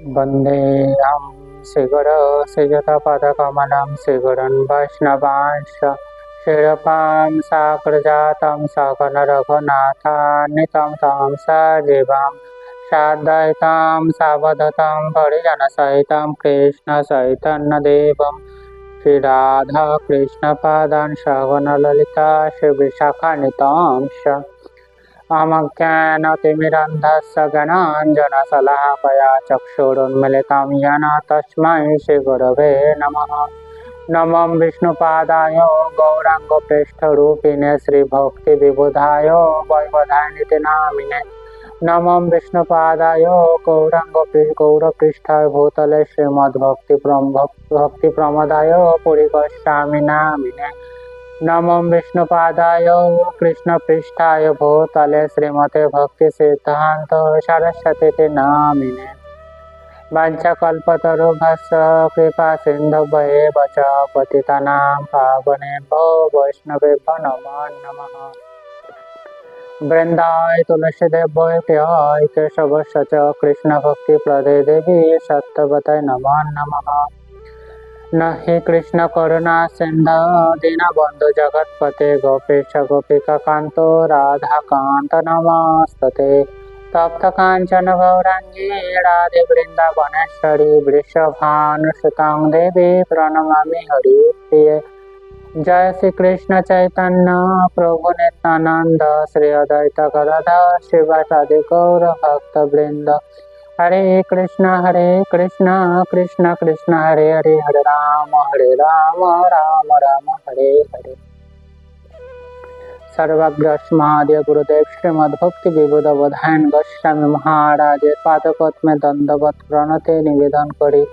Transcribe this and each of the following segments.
वन्देऽहं श्रीगुरुश्रीयुतपदकमलं श्रीगुरुन् वैष्णवांश्च शिरपां साग्रजातं सकलरघुनाथान्वितं तं सजीवं साद्वैतं सावधूतं परिजनसहितं कृष्णचैतन्यदेवं श्रीराधाकृष्णपादान् सगुणललिता श्रीविशाखान्वितांश्च अमज्ञानतिमिरन्धस्य ज्ञानाञ्जनशलाकया चक्षुरुन्मिलितं येन तस्मै श्रीगुरवे नमः। नमो विष्णुपादाय गौराङ्गप्रेष्ठरूपिणे श्रीभक्तिविबुधाय वैवधानिति नामिने। नमो विष्णुपादाय गौरपृष्ठाय भूतले श्रीमद्भक्तिप्रमोदाय पुरिगच्छामि नामिने। नमो विष्णुपादाय कृष्णपृष्ठाय भूतले श्रीमते भक्तिसिद्धान्त सरस्वती नामिने। वाञ्छाकल्पतरुभ्यश्च कृपा सिन्धुभ्येव च पतितानां पावनेभ्यो वैष्णवेभ्यो नमो नमः। वृन्दाय तुलसीदेव्यै केशवस्य च कृष्णभक्तिप्रदे देवी सत्यवते नमो नमः। न हि कृष्ण करुणा सिन्धु दीनबन्धु जगत्पते गोपेश गोपिकान्तो राधाकान्त नमस्तुते। तप्त काञ्चन गौराङ्गी राधे वृन्दावनेश्वरी वृषभानुसुतां देवी प्रणमामि हरिप्रिये। जय श्री कृष्ण चैतन्य प्रभु नित्यानंद श्री अद्वैत गदाधर शिवासादि गौर भक्तवृंद। हरे कृष्ण कृष्ण कृष्ण हरे हरे हरे राम राम राम हरे हरे। सर्वज्ञस्माद्य गुरुदेव श्रीमद्भक्ति विबुध बोधायन गोस्वामी महाराजेर पादपद्मे दंडवत प्रणते निवेदन करी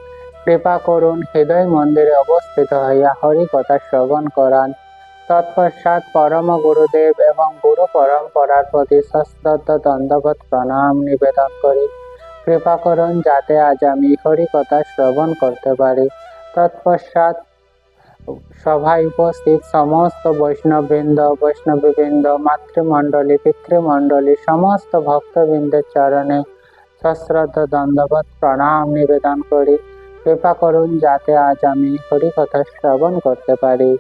कृपा करुण हृदय मंदिरे अवस्थित हইয়া हरि कथा श्रवण करान। तत्पश्चात परम गुरुदेव एवं गुरु परम्परार प्रति सश्रद्ध दंडवत प्रणाम निवेदन करी कृपा करुन जाते आज आमी हरि कथा श्रवण करते पारी। तत्पश्चात सभाয় उपस्थित समस्त वैष्णववृंद वैष्णवीवृंद मातृमंडली पितृमंडली समस्त भक्तवृंदेर चरणे सश्रद्ध दंडवत प्रणाम निवेदन करी कृपा करुन जाते आज आमी हरि कथा श्रवण करते पारी।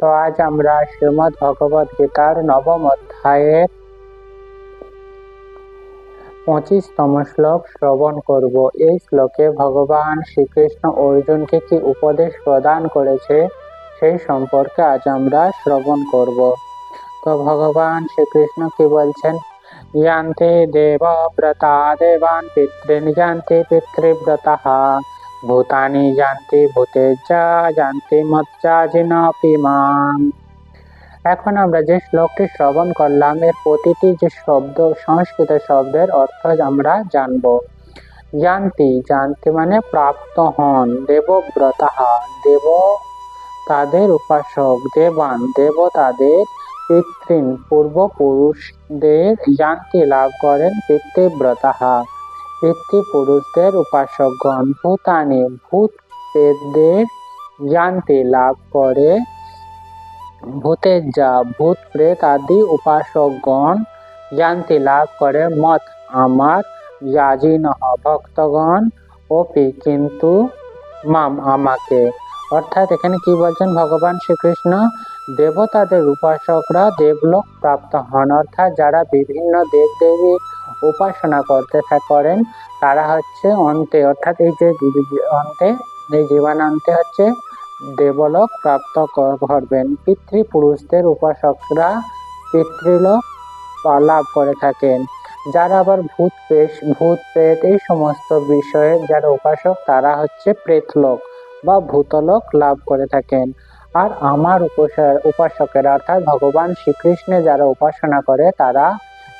तो आज आमरा श्रीमद् भगवद गीतार नवम अध्यायेर 25तम श्लोक श्रवण करब। এই শ্লোকে ভগবান শ্রীকৃষ্ণ অর্জুনকে কি উপদেশ প্রদান করেছে সেই সম্পর্কে আজ আমরা শ্রবণ করব। তো ভগবান শ্রীকৃষ্ণ কি বলছেন? यान्ति देवव्रता देवान् पितॄन् यान्ति पितृव्रताः भूतानि यान्ति भूतेज्या यान्ति मज्जाजिनोऽपि माम्। এখন আমরা যে শ্লোকটি শ্রবণ করলাম এর প্রতিটি যে শব্দ সংস্কৃত শব্দের অর্থ আমরা জানব। যান্তি যান্তি মানে প্রাপ্ত হন, দেবব্রতাঃ দেব তাদের উপাসক, দেবান দেবতাদের, পিতৃন পূর্বপুরুষদের, যান্তি লাভ করেন পিতৃব্রতাঃ পিতৃপুরুষদের উপাসকগণ, ভূতানি ভূত প্রেতদের, যান্তি লাভ করে ভূতেজ্জা ভূত প্রেত আদি উপাসকগণ, যান্তি লাভ করে মত আমার, যাজিনঃ ভক্তগণ, অপি কিন্তু মাম আমাকে। অর্থাৎ এখানে কি বলছেন ভগবান শ্রীকৃষ্ণ? দেবতাদের উপাসকরা দেবলোক প্রাপ্ত হন, অর্থাৎ যারা বিভিন্ন দেব দেবীর উপাসনা করেন তারা হচ্ছে অন্তে অর্থাৎ এই যে অন্তে এই জীবনান্তে হচ্ছে দেবলোক প্রাপ্ত করবেন। পিতৃপুরুষদের উপাসকরা পিতৃলোক লাভ করে থাকেন। যারা আবার ভূত প্রেত এই সমস্ত বিষয়ে যারা উপাসক তারা হচ্ছে প্রেতলোক বা ভূতলোক লাভ করে থাকেন। আর আমার উপাসকেরা অর্থাৎ ভগবান শ্রীকৃষ্ণের যারা উপাসনা করে তারা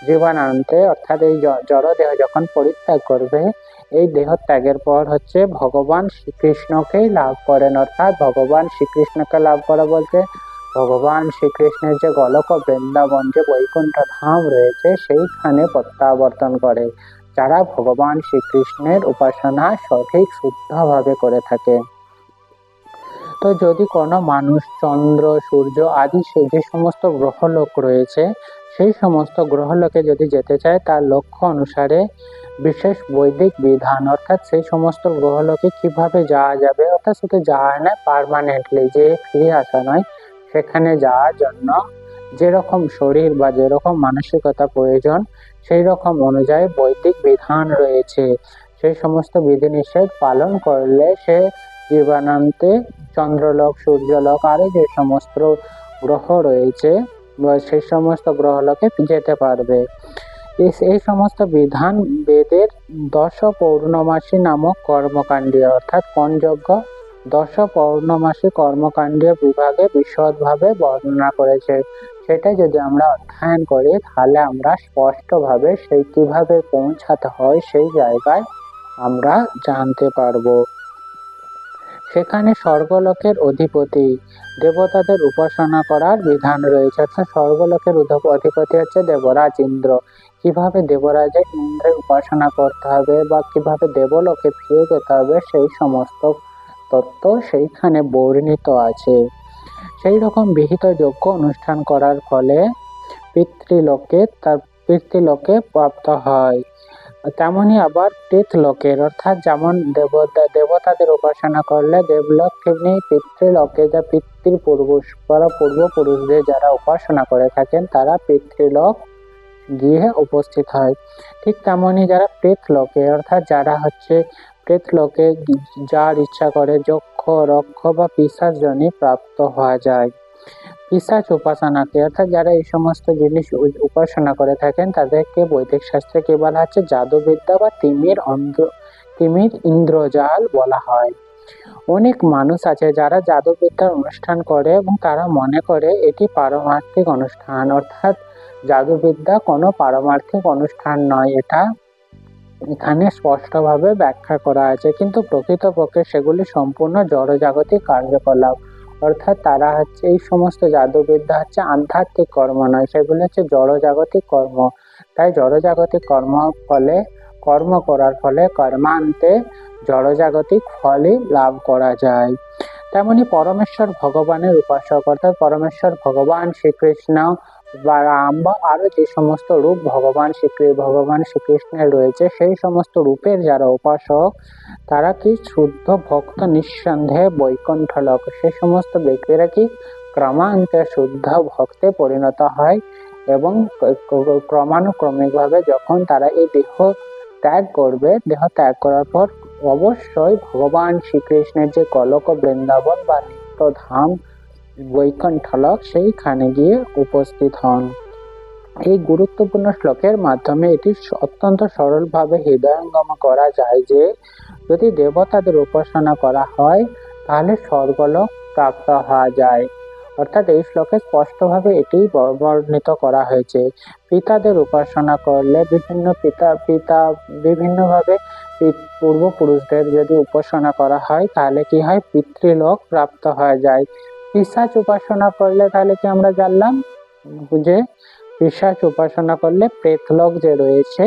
জীবনান্তে অর্থাৎ এই জড় দেহ যখন পরিত্যাগ করবে এই দেহ ত্যাগের পর হচ্ছে ভগবান শ্রীকৃষ্ণকেই লাভ করেন। অর্থাৎ ভগবান শ্রীকৃষ্ণকে লাভ করা বলতে ভগবান শ্রীকৃষ্ণের যে গোলক বৃন্দাবন যে বৈকুণ্ঠ ধাম রয়েছে সেইখানে প্রত্যাবর্তন করে যারা ভগবান শ্রীকৃষ্ণের উপাসনা সঠিক শুদ্ধভাবে করে থাকে। তো যদি কোনো মানুষ চন্দ্র সূর্য আদি যে সমস্ত গ্রহলোক রয়েছে সেই সমস্ত গ্রহলোকে যদি যেতে চায় তার লক্ষ্য অনুসারে বিশেষ বৈদিক বিধান, অর্থাৎ সেই সমস্ত গ্রহলোকে কিভাবে যাওয়া যাবে, অর্থাৎ শুধু যাওয়া নয়, পার্মানেন্টলি যে ফিরে আসা নয়, সেখানে যাওয়ার জন্য যেরকম শরীর বা যেরকম মানসিকতা প্রয়োজন সেই রকম অনুযায়ী বৈদিক বিধান রয়েছে। সেই সমস্ত বিধিনিষেধ পালন করলে সে জীবনান্তে চন্দ্রলোক, সূর্যলোক আরো যে সমস্ত গ্রহ রয়েছে সেই সমস্ত গ্রহলোকে যেতে পারবে। এই সমস্ত বিধান বেদের দশ পৌর্ণমাসী নামক কর্মকাণ্ডীয়, অর্থাৎ পঞ্চযজ্ঞ দশ পৌর্ণমাসী কর্মকাণ্ডীয় বিভাগে বিশদভাবে বর্ণনা করেছে। সেটা যদি আমরা অধ্যয়ন করি তাহলে আমরা স্পষ্টভাবে সেই কিভাবে পৌঁছাতে হয় সেই জায়গায় আমরা জানতে পারবো। সেখানে স্বর্গলোকের অধিপতি দেবতাদের উপাসনা করার বিধান রয়েছে, অর্থাৎ স্বর্গলোকের অধিপতি হচ্ছে দেবরাজ ইন্দ্র। কিভাবে দেবরাজের ইন্দ্রের উপাসনা করতে হবে বা কিভাবে দেবলোকে ফিরে যেতে হবে সেই সমস্ত তত্ত্ব সেইখানে বর্ণিত আছে। সেই রকম বিহিত যজ্ঞ অনুষ্ঠান করার ফলে পিতৃলোকে প্রাপ্ত হয়। তেমনি আবার প্রেতলোকের, অর্থাৎ যেমন দেবতাদের উপাসনা করলে দেবলোক, তেমনি পিতৃলোকে যা পূর্বপুরুষদের যারা উপাসনা করে থাকেন তারা পিতৃলোক গিয়ে উপস্থিত হয়। ঠিক তেমনি যারা প্রেতলোকে, অর্থাৎ যারা হচ্ছে প্রেতলোকে যার ইচ্ছা করে যক্ষ, রক্ষ বা পিশাচজনই প্রাপ্ত হওয়া যায়। পিশাচ উপাসনাকে, অর্থাৎ যারা এই সমস্ত জিনিস উপাসনা করে থাকেন তাদেরকে বৈদিক শাস্ত্রে কি বলা হচ্ছে, জাদুবিদ্যা বা তিমির ইন্দ্রজাল বলা হয়। অনেক মানুষ আছে যারা জাদুবিদ্যার অনুষ্ঠান করে এবং তারা মনে করে এটি পারমার্থিক অনুষ্ঠান, অর্থাৎ জাদুবিদ্যা কোনো পারমার্থিক অনুষ্ঠান নয়, এটা এখানে স্পষ্টভাবে ব্যাখ্যা করা আছে। কিন্তু প্রকৃতপক্ষে সেগুলি সম্পূর্ণ জড়জাগতিক কার্যকলাপ, অর্থাৎ তারা হচ্ছে এই সমস্ত জাদুবিদ্যা হচ্ছে আধ্যাত্মিক কর্ম নয়, সেগুলো হচ্ছে জড়জাগতিক কর্ম। তাই জড়জাগতিক কর্ম করার ফলে কর্মান্তে জড়জাগতিক ফলই লাভ করা যায়। তেমনি পরমেশ্বর ভগবানের উপাসক, অর্থাৎ পরমেশ্বর ভগবান শ্রীকৃষ্ণ বা রাম বা আরো যে সমস্ত রূপ ভগবান শ্রীকৃষ্ণের রয়েছে সেই সমস্ত রূপের যারা উপাসক তারা কি শুদ্ধ ভক্ত, নিঃসন্দেহে বৈকুণ্ঠ লোক। সেই সমস্ত ব্যক্তিরা কি ক্রমান্তে শুদ্ধ ভক্তে পরিণত হয় এবং ক্রমানুক্রমিকভাবে যখন তারা এই দেহ ত্যাগ করার পর অবশ্যই ভগবান শ্রীকৃষ্ণের যে গোলক বৃন্দাবন বা নিত্যধাম বৈকুণ্ঠ লোক সেইখানে গিয়ে উপস্থিত হন। এই গুরুত্বপূর্ণ শ্লোকের মাধ্যমে এটি অত্যন্ত সরলভাবে হৃদয়ঙ্গম করা যায় যে যদি দেবতাদের উপাসনা করা হয় তাহলে স্বর্গলোক প্রাপ্ত হওয়া যায়। অর্থাৎ এই শ্লোকে স্পষ্টভাবে এটি বর্ণিত করা হয়েছে। পিতাদের উপাসনা করলে বিভিন্নভাবে পূর্বপুরুষদের যদি উপাসনা করা হয় তাহলে কি হয়, পিতৃলোক প্রাপ্ত হয়ে যায়। পিশাচ উপাসনা করলে তাহলে কি আমরা জানলাম যে পিশাচ উপাসনা করলে প্রেতলোক যে রয়েছে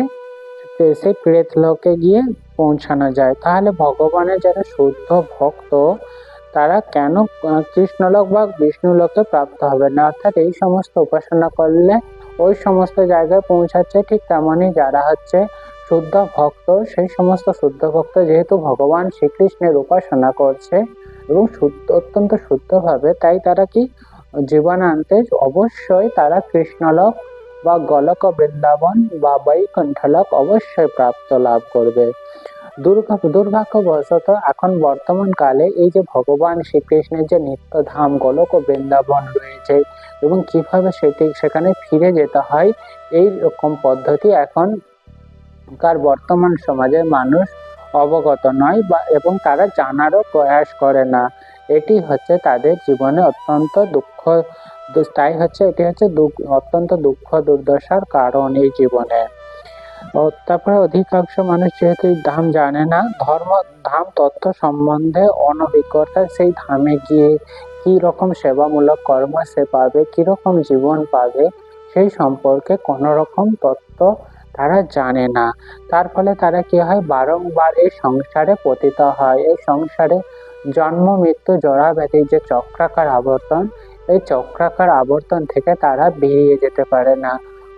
সেই প্রেতলোকে গিয়ে পৌঁছানো যায়। তাহলে ভগবানের যারা শুদ্ধ ভক্ত তারা কেন কৃষ্ণলোক বা বিষ্ণুলোকে প্রাপ্ত হবে না, অর্থাৎ এই সমস্ত উপাসনা করলে ওই সমস্ত জায়গায় পৌঁছাচ্ছে। ঠিক তেমনি যারা হচ্ছে শুদ্ধ ভক্ত, সেই সমস্ত শুদ্ধ ভক্ত যেহেতু ভগবান শ্রীকৃষ্ণের উপাসনা করছে এবং অত্যন্ত শুদ্ধভাবে, তাই তারা কি জীবনান্তে অবশ্যই তারা কৃষ্ণলোক বা গোলক বৃন্দাবন বা বৈকুণ্ঠলোক অবশ্যই প্রাপ্ত লাভ করবে। দুর্ভাগ্যবশত এখন বর্তমান কালে এই যে ভগবান শ্রীকৃষ্ণের যে নিত্যধাম গোলক বৃন্দাবন রয়েছে এবং কিভাবে সেখানে ফিরে যেতে হয় এই রকম পদ্ধতি এখনকার বর্তমান সমাজের মানুষ অবগত নয় এবং তারা জানারও প্রয়াস করে না। এটি হচ্ছে তাদের জীবনে অত্যন্ত অত্যন্ত দুঃখ দুর্দশার কারণ এই জীবনে। তারপরে অধিকাংশ মানুষ যেহেতু এই ধাম জানে না, ধাম তত্ত্ব সম্বন্ধে অনভিজ্ঞতা, সেই ধামে গিয়ে কি রকম সেবামূলক কর্ম সে পাবে, কিরকম জীবন পাবে সেই সম্পর্কে কোন রকম তত্ত্ব তারা জানে না। তার ফলে তারা কি হয়, বারংবার এই সংসারে পতিত হয়। এই সংসারে জন্ম মৃত্যু জরা ব্যাধির যে চক্রাকার আবর্তন, এই চক্রাকার আবর্তন থেকে তারা বেরিয়ে যেতে পারে না।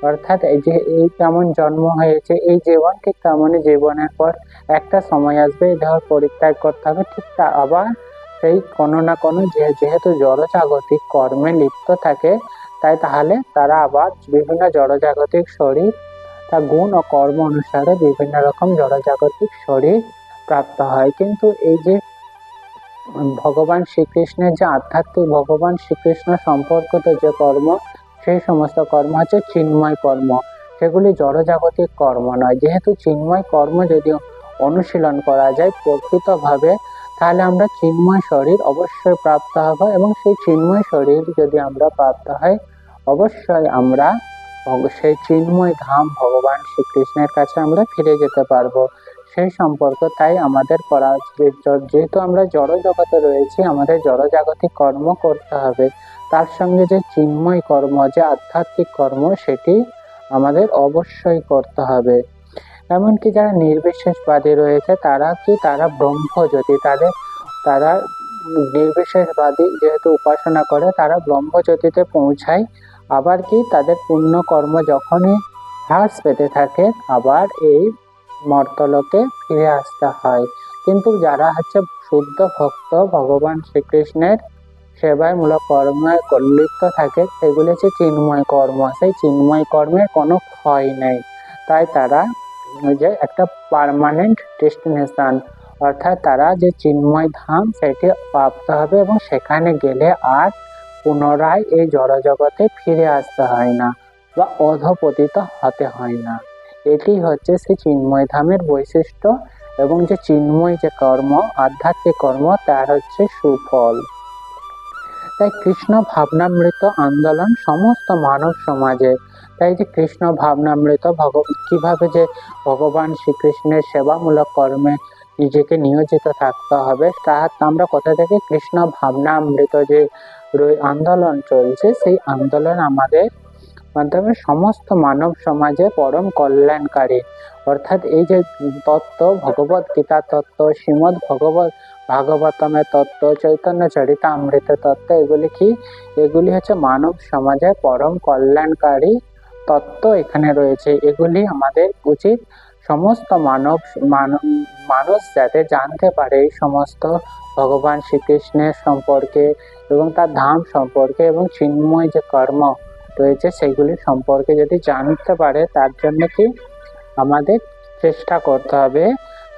অর্থাৎ এই কেমন জন্ম হয়েছে, এই জীবন ঠিক তেমনই জীবনের পর একটা সময় আসবে এই দেহ পরিত্যাগ করতে হবে, ঠিক তা আবার সেই কোনো না কোনো যেহেতু জড়জাগতিক কর্মে লিপ্ত থাকে, তাহলে তারা আবার বিভিন্ন জড়জাগতিক শরীর তার গুণ ও কর্ম অনুসারে বিভিন্ন রকম জড়জাগতিক শরীর প্রাপ্ত হয়। কিন্তু এই যে ভগবান শ্রীকৃষ্ণের যে আধ্যাত্মিক ভগবান শ্রীকৃষ্ণ সম্পর্কিত যে কর্ম, সেই সমস্ত কর্ম হচ্ছে চিন্ময় কর্ম, সেগুলি জড়জাগতিক কর্ম নয়। যেহেতু চিন্ময় কর্ম যদি অনুশীলন করা যায় প্রকৃতভাবে, তাহলে আমরা চিন্ময় শরীর অবশ্যই প্রাপ্ত হব, এবং সেই চিন্ময় শরীর যদি আমরা প্রাপ্ত হয়, অবশ্যই আমরা সেই চিন্ময় ধাম ভগবান শ্রীকৃষ্ণের কাছে আমরা ফিরে যেতে পারবো। সেই সম্পর্ক তাই আমাদের করা উচিত। যেহেতু আমরা জড় জগতে রয়েছি, আমাদের জড়জাগতিক কর্ম করতে হবে, তার সঙ্গে যে চিন্ময় কর্ম, যে আধ্যাত্মিক কর্ম, সেটি আমাদের অবশ্যই করতে হবে। এমনকি যারা নির্বিশেষবাদী রয়েছে তারা ব্রহ্মজ্যোতি, তারা নির্বিশেষবাদী যেহেতু উপাসনা করে, তারা ব্রহ্মজ্যোতিতে পৌঁছায়। আবার তাদের পুণ্য কর্ম যখনই হ্রাস পেতে থাকে, আবার এই মর্তলোকে ফিরে আসতে হয়। কিন্তু যারা হচ্ছে শুদ্ধ ভক্ত, ভগবান শ্রীকৃষ্ণের সেবায় মূলক কর্মে লিপ্ত থাকে, সেগুলি হচ্ছে চিন্ময় কর্ম। সেই চিন্ময় কর্মের কোনো ক্ষয় নেই, তাই তারা যে একটা পার্মানেন্ট ডেস্টিনেশন, অর্থাৎ তারা যে চিন্ময় ধাম সেটি প্রাপ্ত হবে, এবং সেখানে গেলে আর পুনরায় এই জড়জগতে ফিরে আসতে হয় না বা অধঃপতিত হতে হয় না। এটি হচ্ছে সেই চিন্ময় ধামের বৈশিষ্ট্য, এবং যে চিন্ময় যে কর্ম, আধ্যাত্মিক কর্ম, তার হচ্ছে সুফল। তাই কৃষ্ণ ভাবনামৃত আন্দোলন সমস্ত মানব সমাজে। তাই যে কৃষ্ণ ভাবনামৃত কিভাবে যে ভগবান শ্রীকৃষ্ণের সেবামূলক কর্মে নিজেকে নিয়োজিত থাকতে হবে, তা আমরা কোথা থেকে, কৃষ্ণ ভাবনামৃত যে আন্দোলন চলছে, সেই আন্দোলন আমাদের মাধ্যমে সমস্ত মানব সমাজে পরম কল্যাণকারী। অর্থাৎ এই যে তত্ত্ব, ভগবত গীতা তত্ত্ব, শ্রীমদ ভাগবতমের তত্ত্ব, চৈতন্য চরিতামৃত তত্ত্ব, এগুলি হচ্ছে মানব সমাজে পরম কল্যাণকারী তত্ত্ব এখানে রয়েছে। এগুলি আমাদের উচিত সমস্ত মানুষ যাতে জানতে পারে এই সমস্ত ভগবান শ্রীকৃষ্ণের সম্পর্কে এবং তার ধাম সম্পর্কে, এবং চিন্ময় যে কর্ম রয়েছে সেগুলি সম্পর্কে যদি জানতে পারে, তার জন্য আমাদের চেষ্টা করতে হবে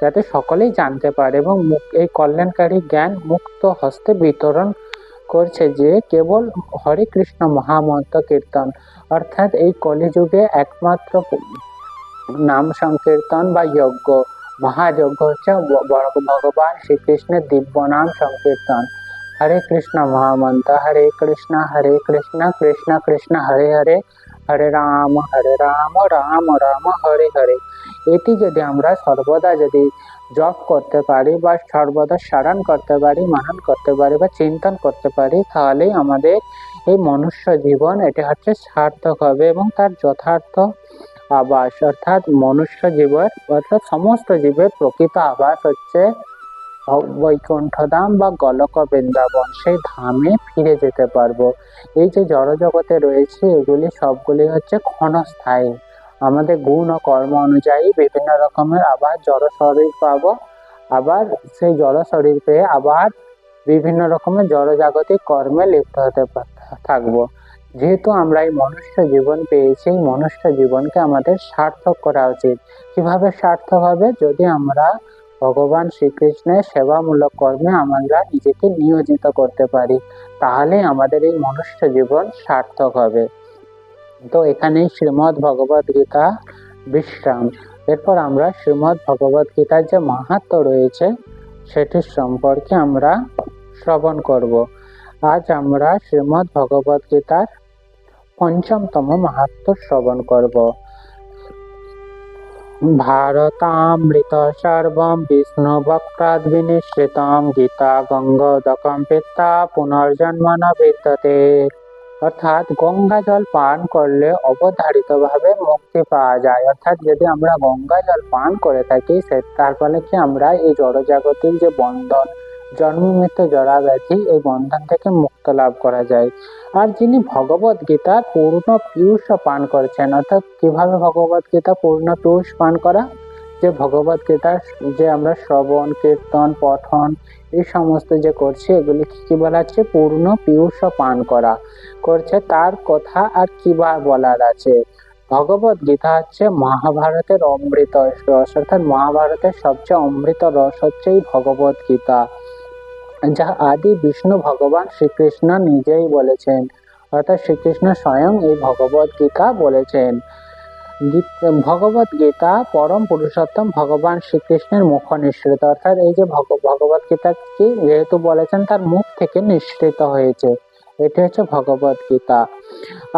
যাতে সকলেই জানতে পারে। এবং এই কল্যাণকারী জ্ঞান মুক্ত হস্তে বিতরণ করছে যে কেবল হরে কৃষ্ণ মহামন্ত্র কীর্তন, অর্থাৎ এই কলিযুগে একমাত্র নাম সংকীর্তন বা যজ্ঞ, মহাযজ্ঞ হচ্ছে ভগবান শ্রীকৃষ্ণের দিব্য নাম সংকীর্তন। হরে কৃষ্ণ মহামন্ত্র, হরে কৃষ্ণ কৃষ্ণ কৃষ্ণ হরে হরে, হরে রাম রাম রাম হরে হরে। এটি যদি আমরা সর্বদা যদি জপ করতে পারি, বা সর্বদা স্মরণ করতে পারি, মনন করতে পারি, বা চিন্তন করতে পারি, তাহলেই আমাদের এই মনুষ্য জীবন এটি হচ্ছে সার্থক হবে, এবং তার যথার্থ আবাস, অর্থাৎ মনুষ্য জীবের অর্থাৎ সমস্ত জীবের প্রকৃত আবাস হচ্ছে বৈকুণ্ঠধাম বা গোলক বৃন্দাবন, সেই ধামে ফিরে যেতে পারবো। এই যে জড়জগতে রয়েছে, এগুলি সবগুলি হচ্ছে ক্ষণস্থায়ী। আমাদের গুণ ও কর্ম অনুযায়ী বিভিন্ন রকমের আবার জড় শরীর পাবো, আবার সেই জড় শরীর পেয়ে আবার বিভিন্ন রকমের জড়জাগতিক কর্মে লিপ্ত হতে থাকবো। যেহেতু আমরা এই মনুষ্য জীবন পেয়েছি, মনুষ্য জীবনকে আমাদের সার্থক করা উচিত। কিভাবে সার্থক হবে? যদি আমরা ভগবান শ্রীকৃষ্ণের সেবামূলক কর্মে আমরা নিজেকে নিয়োজিত করতে পারি, তাহলে আমাদের এই মনুষ্য জীবন সার্থক হবে। তো এখানেই শ্রীমদ্ ভগবদ গীতা বিশ্রাম। এরপর আমরা শ্রীমদ্ ভগবদ গীতার যে মাহাত্ম্য রয়েছে সেটির সম্পর্কে আমরা শ্রবণ করব। আজ আমরা শ্রীমদ্ ভগবদ গীতার পঞ্চমতম মাহাত্ম্য শ্রবণ করব। ভারতামৃত সর্বম বিষ্ণু বক্রাদ বিনিশ্রিতম গীতা গঙ্গোদকম পিত্তা পুনর্জন্ম ন বিদ্যতে। অর্থাৎ গঙ্গা জল পান করলে অবধারিত ভাবে মুক্তি পাওয়া যায়। অর্থাৎ যদি আমরা গঙ্গা জল পান করে থাকি, তার ফলে আমরা এই জড়জাগতিক যে বন্ধন জন্ম মৃত্যু জরা ব্যাধি এই বন্ধন থেকে মুক্ত লাভ করা যায়। আর যিনি ভগবত গীতার পূর্ণ পীয়ূষ পান করেছেন, অর্থাৎ কিভাবে ভগবত গীতা পূর্ণ পীয়ূষ পান করা, যে ভগবত গীতার যে আমরা শ্রবণ কীর্তন পঠন এই সমস্ত যে করছি, এগুলি কি বলা হচ্ছে? পূর্ণ পীয়ূষ পান করা করছে, তার কথা আর কি বা বলার আছে। ভগবত গীতা হচ্ছে মহাভারতের অমৃত রস, অর্থাৎ মহাভারতের সবচেয়ে অমৃত রস হচ্ছে এই ভগবত গীতা, যা আদি বিষ্ণু ভগবান শ্রীকৃষ্ণ নিজেই বলেছেন, অর্থাৎ শ্রীকৃষ্ণ স্বয়ং এই ভগবত গীতা বলেছেন। ভগবত গীতা পরম পুরুষোত্তম ভগবান শ্রীকৃষ্ণের মুখ নিঃসৃত, অর্থাৎ এই যে ভগবত গীতা কি যেহেতু বলেছেন তার মুখ থেকে নিঃসৃত হয়েছে, এটি হচ্ছে ভগবত গীতা।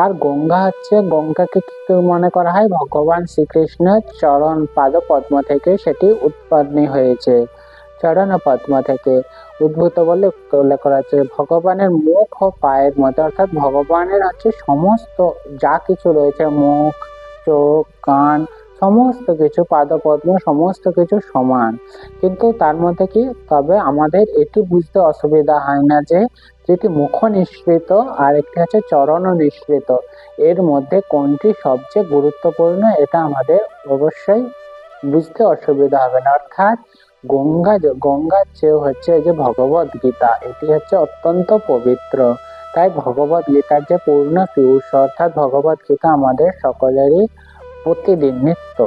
আর গঙ্গা হচ্ছে, গঙ্গাকে কি মনে করা হয়? ভগবান শ্রীকৃষ্ণের চরণ পাদ পদ্ম থেকে সেটি উৎপন্ন হয়েছে, চরণ পদ্ম থেকে উদ্ভূত বলে উল্লেখ করা হচ্ছে। ভগবানের মুখ ও পায়ের মধ্যে, অর্থাৎ ভগবানের হচ্ছে সমস্ত যা কিছু রয়েছে, মুখ চোখ কান সমস্ত কিছু, পাদ পদ্ম সমস্ত কিছু সমান, কিন্তু তার মধ্যে কি, তবে আমাদের এটি বুঝতে অসুবিধা হয় না যে যেটি মুখ নিঃসৃত আর একটি হচ্ছে চরণ নিঃসৃত, এর মধ্যে কোনটি সবচেয়ে গুরুত্বপূর্ণ, এটা আমাদের অবশ্যই বুঝতে অসুবিধা হবে না। অর্থাৎ গঙ্গার চেয়ে হচ্ছে যে ভগবত গীতা, এটি হচ্ছে অত্যন্ত পবিত্র। তাই ভগবত গীতার যে পূর্ণ পীয়ূষ, অর্থাৎ ভগবত গীতা আমাদের সকলেরই প্রতিদিন নিত্য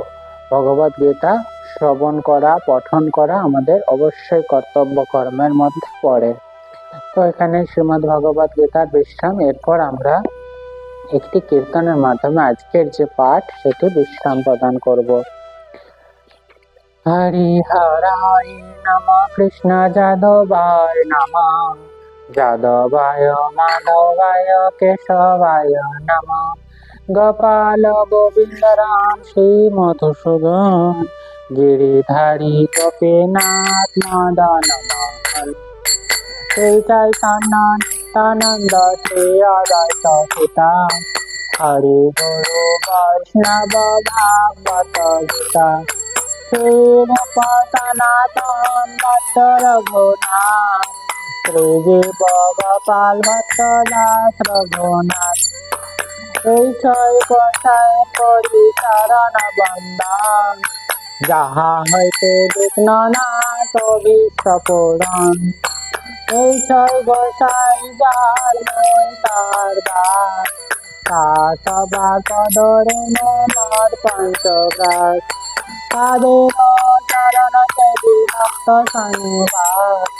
ভগবত গীতা শ্রবণ করা পঠন করা আমাদের অবশ্যই কর্তব্য কর্মের মধ্যে পড়ে। তো এখানে শ্রীমদ্ ভগবত গীতার বিশ্রাম, এরপর আমরা একটি কীর্তনের মাধ্যমে আজকের যে পাঠ সেটি বিশ্রাম প্রদান করব। হরি হরায় নমঃ কৃষ্ণ যাদবায় নমঃ, যাদবায় মাধবায় কেশবায় নমঃ, গোপাল গোবিন্দ রাম শ্রী মধুসূদন, গিরিধারী গোপীনাথ মদন মোহন, শ্রী চৈতন্য নিত্যানন্দ শ্রী অদ্বৈত গীতা, হরি গুরু বৈষ্ণব ভাগবত গীতা, শ্রী রূপ সনাতন ভট্ট রঘুনাথ, শ্রী জীব গোপাল ভট্ট দাস রঘুনাথ, এই ছয় কথায় করি চরণ বন্দন, যাহা হইতে বিঘ্ন নাশ বিশ্ব পুরাণ, এই ছয় গোসাই যার মই তার দাস, তা সবার পদরে মোর পঞ্চগ্রাস, তাদের চরণ সেবি ভক্ত সনিবাস,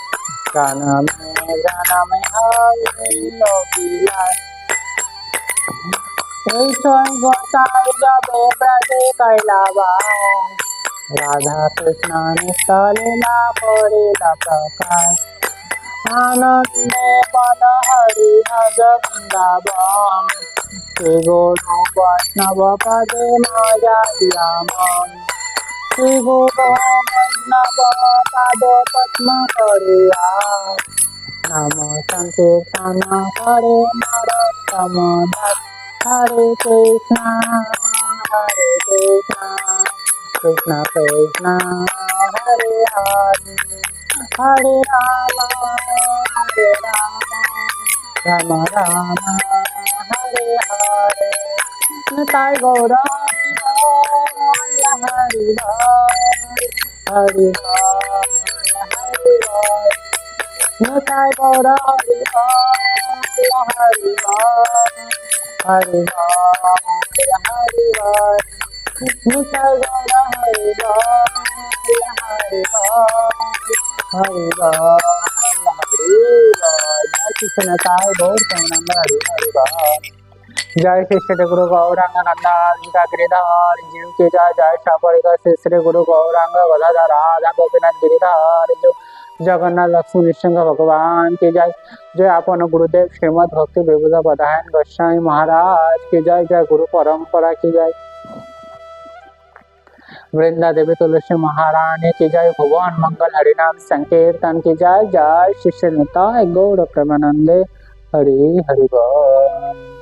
জনমে জনমে হরি অভিলাষ, এই ছয় গোসাই যাবে ব্রজে কৈলাবাস, রাধা কৃষ্ণ নিত্য লীলা করিল প্রকাশ, আনন্দে বল হরি ভজ বৃন্দাবন, শ্রী গুরু বৈষ্ণব পদে মজাইয়া মন, শ্রী গুরু বৈষ্ণব পাদ পদ্ম করিয়া, নাম সংকীর্তন করে নরোত্তম দাস, হরে কৃষ্ণ কৃষ্ণ কৃষ্ণ হরে হরে, হরে রাম রাম রাম হরে হরে, তাই গৌর হরি হরি হরি তাই গৌর হরি হরি হরি হরি নিতাই গৌর হরি হরি হরি হরি, জয় কৃষ্ণ তাই গৌর প্রেমানন্দ হরি হরি বল, जय श्री श्री गुरु गौरांग नंदा गिरिधर जीव की जय, जय सापरिक श्री श्री गुरु गौरांग गदाधर राधा गोपीनाथ गिरिधर जो, जगन्नाथ लक्ष्मी नृसिंह भगवान की जय, जय आपन गुरुदेव श्रीमद भक्ति विबुध पदायन गोस्वामी महाराज की जय, जय गुरु परंपरा की जय, वृंदा देवी तुलसी महारानी की जय, भुवन मंगल हरिनाम संकीर्तन की जय, जय श्री श्री निताय गौर प्रेमानंदे हरि हरि बोल।